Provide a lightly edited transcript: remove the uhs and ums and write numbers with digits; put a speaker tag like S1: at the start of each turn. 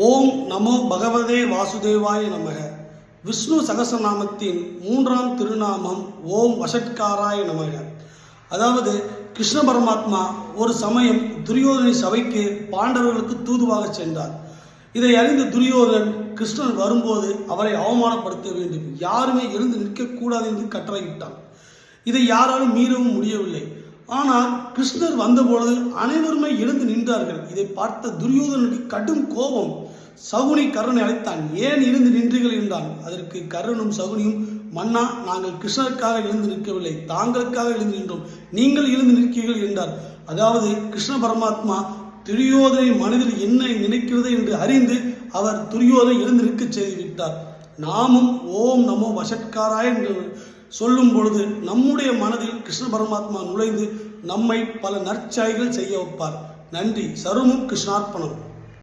S1: ஓம் நமோ பகவதே வாசுதேவாய நமக. விஷ்ணு சகசநாமத்தின் 3ஆம் திருநாமம் ஓம் வஷட்காராய நமக. அதாவது கிருஷ்ண பரமாத்மா ஒரு சமயம் துரியோதனை சபைக்கு பாண்டவர்களுக்கு தூதுவாக சென்றார். இதை அறிந்த துரியோதன் கிருஷ்ணன் வரும்போது அவரை அவமானப்படுத்த வேண்டும், யாருமே எழுந்து நிற்கக்கூடாது என்று கட்டளையிட்டான். இதை யாராலும் மீறவும் முடியவில்லை. ஆனால் கிருஷ்ணர் வந்தபொழுது அனைவருமே எழுந்து நின்றார்கள். இதை பார்த்த துரியோதனுக்கு கடும் கோபம். சகுனி கர்ணனை அழைத்தான். ஏன் எழுந்து நின்றீர்கள் என்றான். அதற்கு கர்ணனும் சகுனியும், மன்னா, நாங்கள் கிருஷ்ணருக்காக எழுந்து நிற்கவில்லை, தாங்களுக்காக எழுந்து நின்றோம், நீங்கள் எழுந்து நிற்கிறீர்கள் என்றார். அதாவது கிருஷ்ண பரமாத்மா துரியோதனை மனதில் என்ன நினைக்கிறது என்று அறிந்து அவர் துரியோதனை எழுந்து நிற்க செய்துவிட்டார். நாமும் ஓம் நமோ வஷட்காராய என்று சொல்லும் பொழுது நம்முடைய மனதில் கிருஷ்ண பரமாத்மா நுழைந்து நம்மை பல நற்செயல்கள் செய்ய வைப்பார். நன்றி. சர்வமும் கிருஷ்ணார்ப்பணம்.